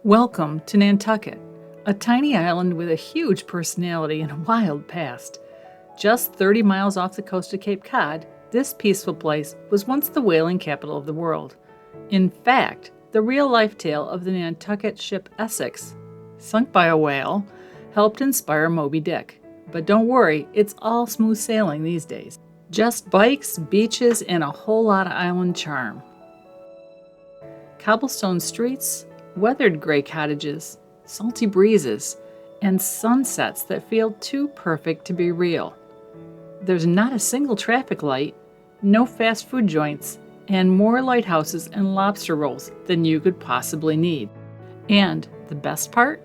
Welcome to Nantucket, a tiny island with a huge personality and a wild past. Just 30 miles off the coast of Cape Cod, this peaceful place was once the whaling capital of the world. In fact, the real-life tale of the Nantucket ship Essex, sunk by a whale, helped inspire Moby Dick. But don't worry, it's all smooth sailing these days. Just bikes, beaches, and a whole lot of island charm. Cobblestone streets, weathered gray cottages, salty breezes, and sunsets that feel too perfect to be real. There's not a single traffic light, no fast food joints, and more lighthouses and lobster rolls than you could possibly need. And the best part?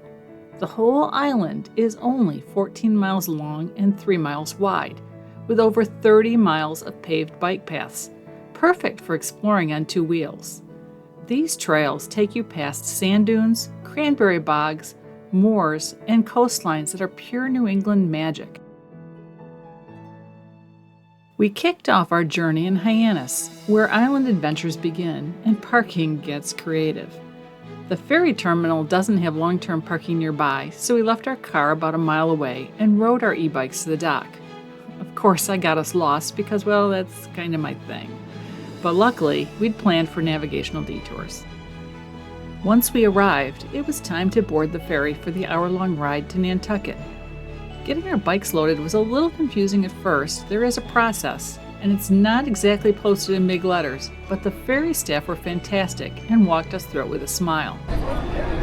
The whole island is only 14 miles long and 3 miles wide, with over 30 miles of paved bike paths, perfect for exploring on two wheels. These trails take you past sand dunes, cranberry bogs, moors, and coastlines that are pure New England magic. We kicked off our journey in Hyannis, where island adventures begin and parking gets creative. The ferry terminal doesn't have long-term parking nearby, so we left our car about a mile away and rode our e-bikes to the dock. Of course, I got us lost because, well, that's kind of my thing. But luckily, we'd planned for navigational detours. Once we arrived, it was time to board the ferry for the hour-long ride to Nantucket. Getting our bikes loaded was a little confusing at first. There is a process, and it's not exactly posted in big letters, but the ferry staff were fantastic and walked us through it with a smile.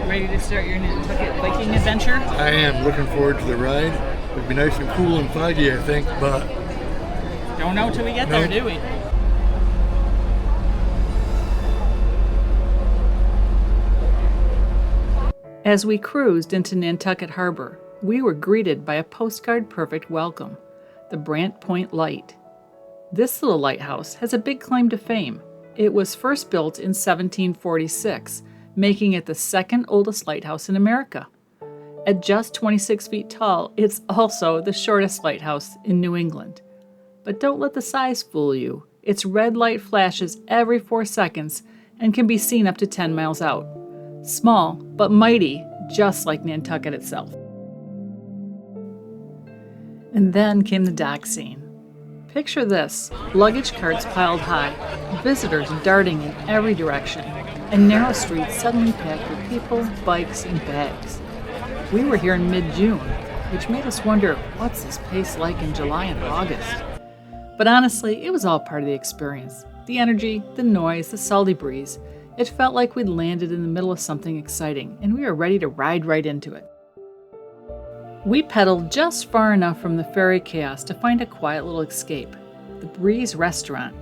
Ready to start your Nantucket biking adventure? I am looking forward to the ride. It'll be nice and cool and foggy, I think, but... Don't know till we get there, do we? As we cruised into Nantucket Harbor, we were greeted by a postcard-perfect welcome, the Brant Point Light. This little lighthouse has a big claim to fame. It was first built in 1746, making it the second oldest lighthouse in America. At just 26 feet tall, it's also the shortest lighthouse in New England. But don't let the size fool you. Its red light flashes every 4 seconds and can be seen up to 10 miles out. Small, but mighty, just like Nantucket itself. And then came the dock scene. Picture this, luggage carts piled high, visitors darting in every direction, and narrow streets suddenly packed with people, bikes, and bags. We were here in mid-June, which made us wonder, what's this place like in July and August? But honestly, it was all part of the experience. The energy, the noise, the salty breeze. It felt like we'd landed in the middle of something exciting, and we were ready to ride right into it. We pedaled just far enough from the ferry chaos to find a quiet little escape, the Breeze Restaurant.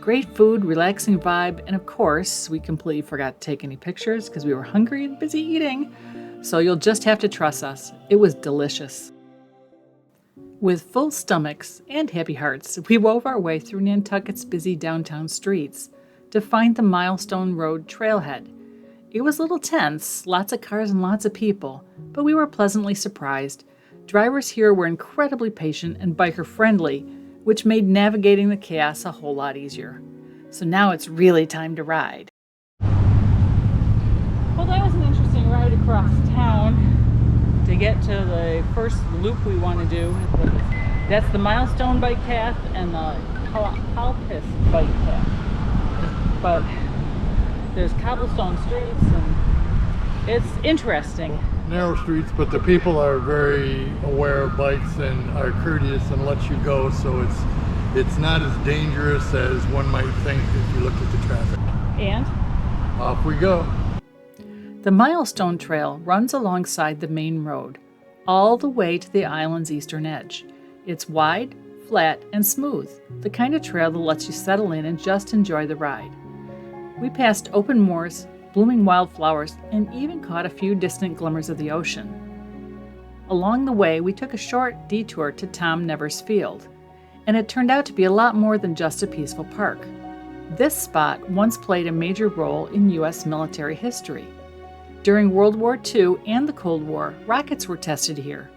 Great food, relaxing vibe, and of course, we completely forgot to take any pictures because we were hungry and busy eating, so you'll just have to trust us. It was delicious. With full stomachs and happy hearts, we wove our way through Nantucket's busy downtown streets to find the Milestone Road Trailhead. It was a little tense, lots of cars and lots of people, but we were pleasantly surprised. Drivers here were incredibly patient and biker-friendly, which made navigating the chaos a whole lot easier. So now it's really time to ride. Well, that was an interesting ride across town to get to the first loop we want to do. That's the Milestone Bike Path and the Polpis Bike Path. But there's cobblestone streets and it's interesting. Narrow streets, but the people are very aware of bikes and are courteous and let you go, so it's not as dangerous as one might think if you looked at the traffic. And? Off we go. The Milestone Trail runs alongside the main road, all the way to the island's eastern edge. It's wide, flat, and smooth, the kind of trail that lets you settle in and just enjoy the ride. We passed open moors, blooming wildflowers, and even caught a few distant glimmers of the ocean. Along the way, we took a short detour to Tom Never's Field, and it turned out to be a lot more than just a peaceful park. This spot once played a major role in U.S. military history. During World War II and the Cold War, rockets were tested here,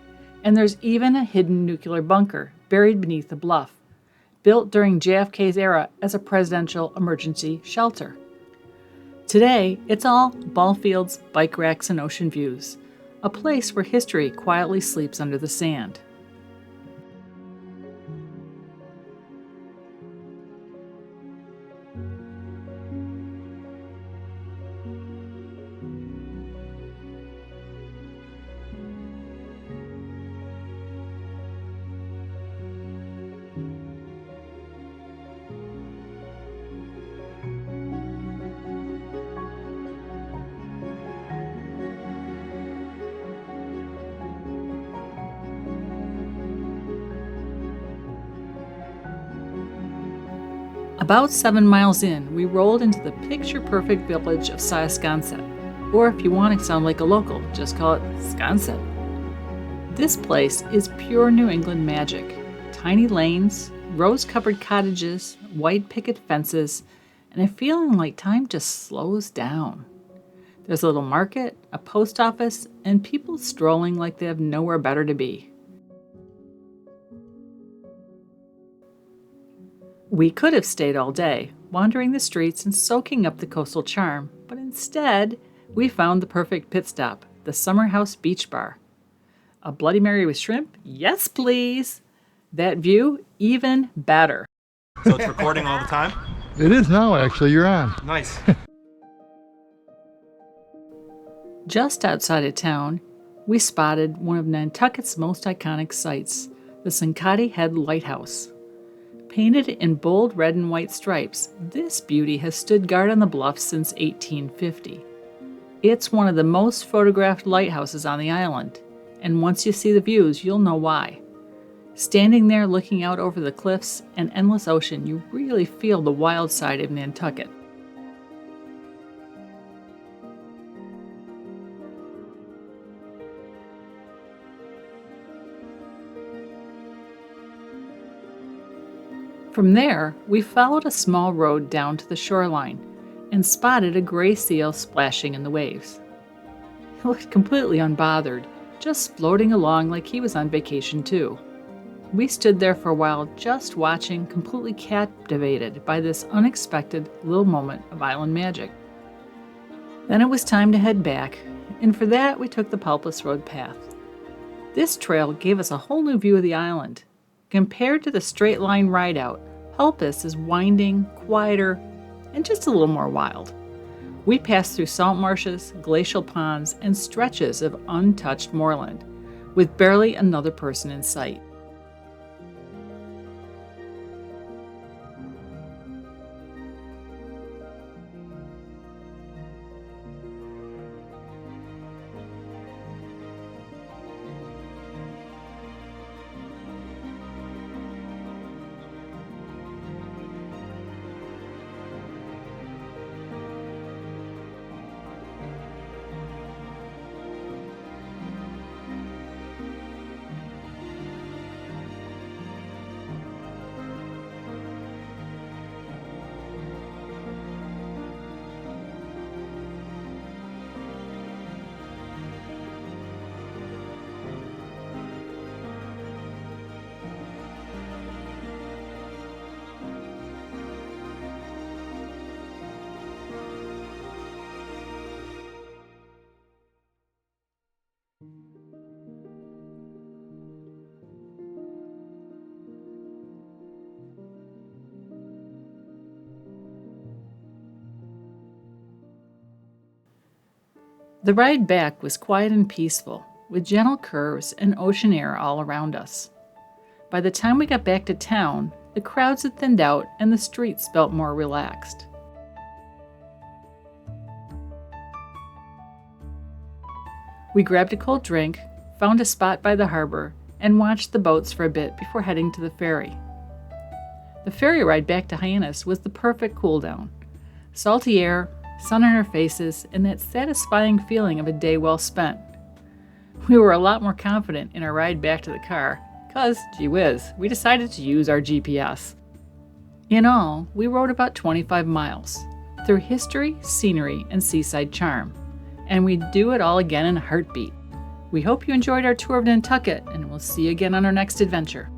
and there's even a hidden nuclear bunker buried beneath the bluff, built during JFK's era as a presidential emergency shelter. Today, it's all ball fields, bike racks, and ocean views, a place where history quietly sleeps under the sand. About 7 miles in, we rolled into the picture-perfect village of Siasconset, or if you want to sound like a local, just call it Sconset. This place is pure New England magic. Tiny lanes, rose-covered cottages, white picket fences, and a feeling like time just slows down. There's a little market, a post office, and people strolling like they have nowhere better to be. We could have stayed all day, wandering the streets and soaking up the coastal charm, but instead, we found the perfect pit stop, the Summer House Beach Bar. A Bloody Mary with shrimp? Yes, please! That view, even better. So it's recording all the time? It is now, actually. You're on. Nice. Just outside of town, we spotted one of Nantucket's most iconic sights, the Sankaty Head Lighthouse. Painted in bold red and white stripes, this beauty has stood guard on the bluffs since 1850. It's one of the most photographed lighthouses on the island, and once you see the views, you'll know why. Standing there looking out over the cliffs and endless ocean, you really feel the wild side of Nantucket. From there, we followed a small road down to the shoreline and spotted a gray seal splashing in the waves. He looked completely unbothered, just floating along like he was on vacation too. We stood there for a while just watching, completely captivated by this unexpected little moment of island magic. Then it was time to head back, and for that we took the Polpis Road Path. This trail gave us a whole new view of the island. Compared to the straight line ride out, Polpis is winding, quieter, and just a little more wild. We passed through salt marshes, glacial ponds, and stretches of untouched moorland, with barely another person in sight. The ride back was quiet and peaceful, with gentle curves and ocean air all around us. By the time we got back to town, the crowds had thinned out and the streets felt more relaxed. We grabbed a cold drink, found a spot by the harbor, and watched the boats for a bit before heading to the ferry. The ferry ride back to Hyannis was the perfect cool down. Salty air, sun on our faces, and that satisfying feeling of a day well spent. We were a lot more confident in our ride back to the car, because, gee whiz, we decided to use our GPS. In all, we rode about 25 miles, through history, scenery, and seaside charm, and we'd do it all again in a heartbeat. We hope you enjoyed our tour of Nantucket, and we'll see you again on our next adventure.